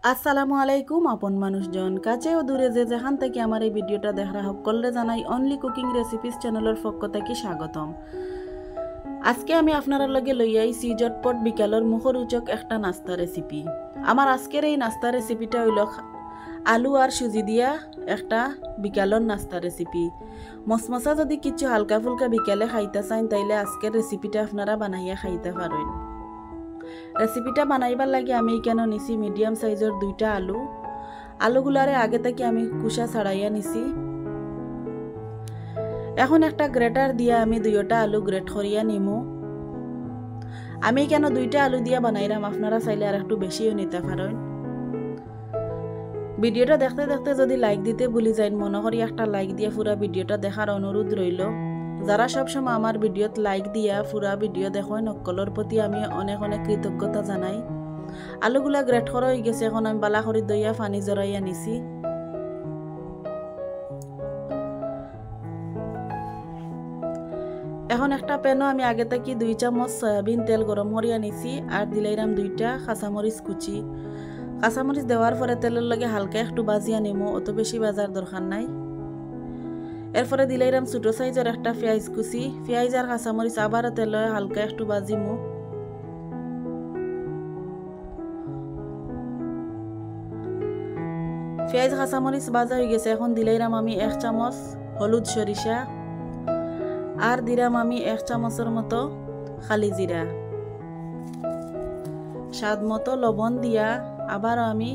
আসসালামু আলাইকুম আপন মানুষজন কাছে ও দূরে যে যেখান থেকে আমার এই ভিডিওটা দেখা সকলরে জানাই অনলি কুকিং রেসিপিস চ্যানেলের পক্ষ থেকে স্বাগতম। আজকে আমি আপনার লগে লই আইছি জটপট বিকালের মুখরোচক একটা নাস্তা রেসিপি। আমার আজকের এই নাস্তা রেসিপিটা হইল আলু আর সুজি দিয়া একটা বিকালের নাস্তা রেসিপি। মশমশা যদি কিছু হালকা ফুলকা বিকালে খাইতে চান তাইলে আজকের রেসিপিটা আপনারা বানাইয়া খাইতে পারেন। রেসিপিটা বানাইবার লাগে আমি কেন নিছি মিডিয়াম সাইজের 2টা আলুগুলারে আগে থেকে আমি কুসা ছাড়াইয়া নিছি। এখন একটা গ্রেটার দিয়া আমি 2টা আলু গ্রেট করিয়া নিমু। আমি কেন 2টা আলু দিয়া বানাইলাম, আপনারা চাইলে আর একটু বেশিও নিতে পারেন। ভিডিওটা দেখতে দেখতে যদি লাইক দিতে ভুলি যাই মনে করি একটা লাইক দিয়ে পুরা ভিডিওটা দেখার অনুরোধ রইল। যারা সবসময় আমার ভিডিওত লাইক দিয়া পুরা ভিডিও দেখেন সকলের প্রতি আমি অনেক অনেক কৃতজ্ঞতা জানাই। আলুগুলা গ্রেট করা হয়ে গেছে, এখন আমি বালা করে দইয়া পানি জড়াইয়া নিছি। এখন একটা প্যানও আমি আগে থেকে 2 চামচ সয়াবিন তেল গরম করিয়া নিছি আর দিলাইরাম 2টা কাঁচামরিচ কুচি। কাঁচামরিচ দেওয়ার পরে তেলের লগে হালকা একটু বাজিয়া নিমু, অত বেশি বাজার দরকার নাই। এরপরে দিলাইরাম ছোট সাইজের একটা পেঁয়াজ কুচি, পেঁয়াজ আর কাঁচামরিচ আবার তেলে হালকা একটু বাজিমু। পেঁয়াজ কাঁচামরিচ বাজা হয়ে গেছে, এখন দিলাইরাম আমি 1 চামচ হলুদ সরিষা আর দিলাম আমি 1 চামচের মতো খালি জিরা, স্বাদ মতো লবণ দিয়া আবার আমি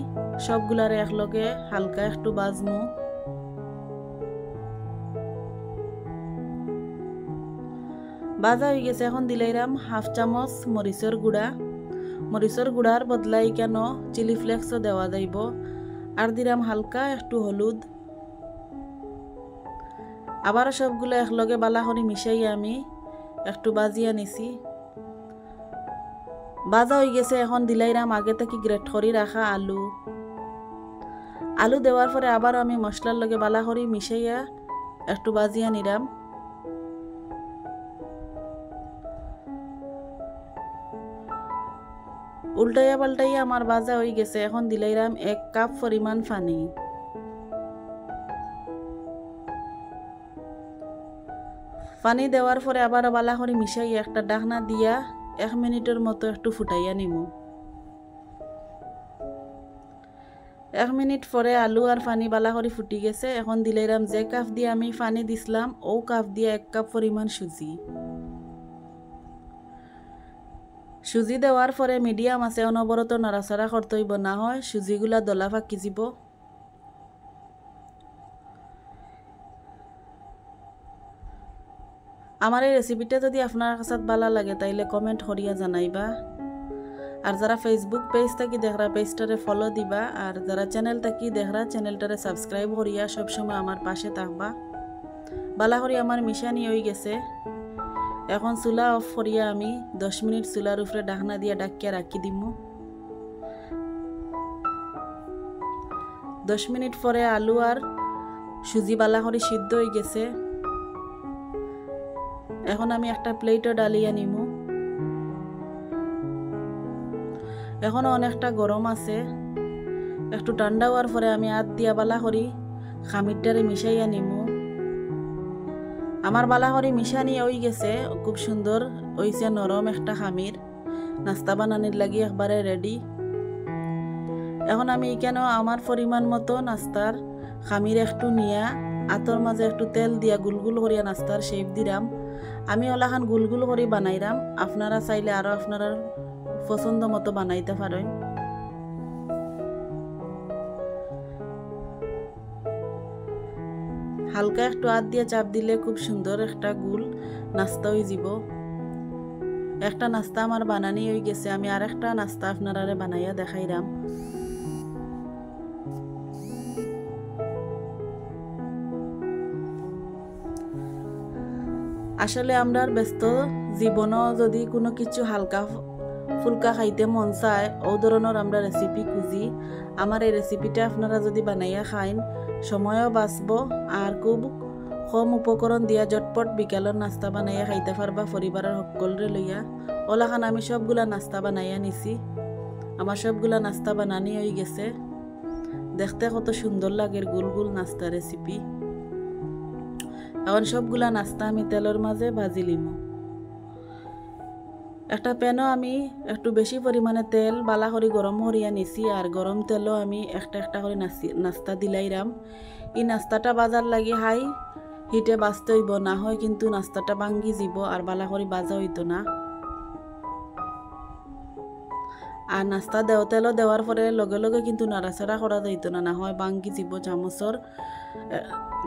সবগুলারে একলগে হালকা একটু বাজমু। বাজা হয়ে গেছে, এখন দিলাইরাম 1/2 চামচ মরিচের গুঁড়া। মরিচের গুঁড়ার বদলাই কেন চিলি ফ্লেক্সও দেওয়া যাইব। আর দিলাম হালকা একটু হলুদ। আবার সবগুলো একলগে বালা করে মিশাই আমি একটু বাজিয়া নিছি। বাজা হয়ে গেছে, এখন দিলাইরাম আগে থেকে গ্রেট করে রাখা আলু দেওয়ার পরে আবার আমি মশলার লগে বালা করে মিশাইয়া একটু বাজিয়া নিলাম। উল্টাইয়া পাল্টাইয়া আমার বাজা হয়ে গেছে, এখন দিলাইরাম 1 কাপ পরিমাণ পানি। পানি দেওয়ার পরে আবার বালা করে মিশাইয়া একটা ঢাকনা দিয়া 1 মিনিটের মতো একটু ফুটাইয়া নিমু। 1 মিনিট পরে আলু আর পানি বালা করে ফুটি গেছে, এখন দিলাইরাম যে কাপ দিয়ে আমি পানি দিছিলাম ও কাপ দিয়ে 1 কাপ পরিমাণ সুজি দেওয়ার পরে মিডিয়াম আছে অনবরত নাড়াচাড়া করতে হইব, না হয় সুজিগুলা দলা ফাঁকি যাব। আমার এই রেসিপিটা যদি আপনার কাছে ভালো লাগে তাইলে কমেন্ট করিয়া জানাইবা। আর যারা ফেসবুক পেজ থাকি দেখরা পেজটারে ফলো দিবা, আর যারা চ্যানেল থাকি দেখরা চ্যানেলটারে সাবস্ক্রাইব করিয়া সবসময় আমার পাশে থাকবা। বালা করি আমার মিশানি হয়ে গেছে, এখন চুলা অফ করিয়া আমি 10 মিনিট চুলার উপরে ঢাকনা দিয়া ডাকিয়া রাখি দিমু। 10 মিনিট পরে আলু আর সুজি বালা করে সিদ্ধ হয়ে গেছে, এখন আমি একটা প্লেটে ডালিয়া নিমু। এখনো অনেকটা গরম আছে, একটু ঠান্ডা হওয়ার পরে আমি হাত দিয়া বালা করি খামিরটারে মিশাইয়া নিমু। আমার বালা করি মিশানি হয়ে গেছে, খুব সুন্দর হইছে নরম একটা খামির, নাস্তা বানানোর লাগি একবারে রেডি। এখন আমি কেন আমার পরিমাণ মতো নাস্তার খামির একটু নিয়া আতর মাঝে একটু তেল দিয়া গুলগুল করিয়া নাস্তার শেপ দিলাম। আমি ওলাখান গুলগুল করে বানাইলাম, আপনারা চাইলে আরো আপনারা পছন্দ মতো বানাইতে পারেন। হালকা একটু হাত দিয়ে চাপ দিলে খুব সুন্দর একটা গুল নাস্তা হয়ে যাব। একটা নাস্তা আমার বানানি হয়ে গেছে, আমি আর একটা নাস্তা আপনারা বানাইয়া দেখাইলাম। আসলে আমরা ব্যস্ত জীবনও যদি কোনো কিছু হালকা ফুলকা খাইতে মন চায় ও ধরনের আমরা রেসিপি খুঁজি। আমার এই রেসিপিটা আপনারা যদি বানাইয়া খাইন সময়ও বাঁচব আর খুব কম উপকরণ দিয়া জটপট বিকালের নাস্তা বানাইয়া খাইতে পারবা পরিবারের সকলরে লইয়া। ওলাখান আমি সবগুলা নাস্তা বানাইয়া নিছি, আমার সবগুলা নাস্তা বানানি হয়ে গেছে। দেখতে কত সুন্দর লাগে গোল গোল নাস্তা রেসিপি। এখন সবগুলা নাস্তা আমি তেলের মাঝে ভাজি লিমু। একটা প্যানও আমি একটু বেশি পরিমাণে তেল বালা করে গরম করিয়া নিছি, আর গরম তেলও আমি একটা একটা করে নাস্তা দিলাইরাম। এই নাস্তাটা বাজার লাগি হাই হিটে বাজতে হইব, না হয় কিন্তু নাস্তাটা ভাঙ্গি যাব আর বালা করে বাজা হইতো না। আর নাস্তা তেলও দেওয়ার পরে লগে লগে কিন্তু নাড়াচাড়া করা যাইতো না, না হয় ভাঙ্গি যাব।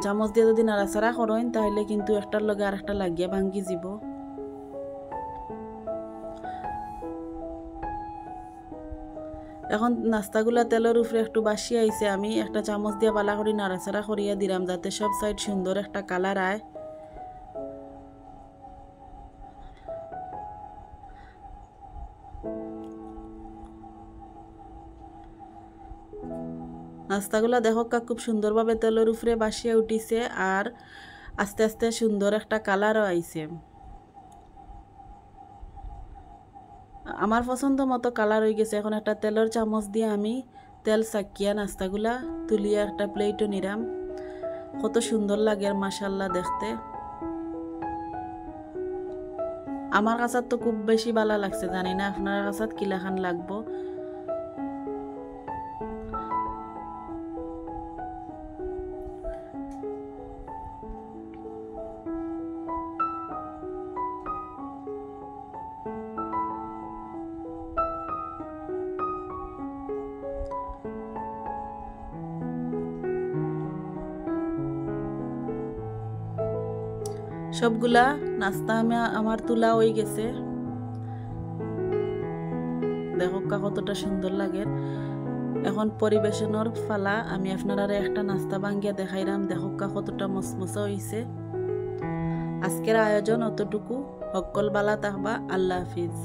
চামচ দিয়ে যদি নাড়াচাড়া করেন তাহলে কিন্তু একটার লগে আর একটা লাগিয়া ভাঙ্গি যাব। এখন নাস্তাগুলা তেলের উপরে একটু বাসি আইছে, আমি একটা চামচ দিয়ে বালা করে নাড়াচাড়া করিয়া দিলাম যাতে সব সাইড সুন্দর একটা কালার আয়। নাস্তাগুলা দেখো খুব সুন্দরভাবে তেলের উপরে বাসিয়ে উঠিছে, আর আস্তে আস্তে সুন্দর একটা কালারও আইছে। আমার পছন্দ মতো কালার হয়ে গেছে। এখন একটা তেলের চামচ দিয়ে আমি তেল চাকিয়া নাস্তাগুলা তুলিয়া একটা প্লেটও নিলাম। কত সুন্দর লাগে আর মাশাআল্লাহ দেখতে। আমার কাছে তো খুব বেশি ভালো লাগছে, জানি না আপনার কাছে কিলাখান লাগবো। সবগুলা নাস্তা আমার তোলা হয়ে গেছে। দেখো কতটা সুন্দর লাগে। এখন পরিবেশনের ফালা, আমি আপনারা একটা নাস্তা ভাঙ্গিয়া দেখাইলাম। দেখো কতটা মসমসা হয়েছে। আজকের আয়োজন অতটুকু। সকল বালা থাকবা। আল্লাহ হাফিজ।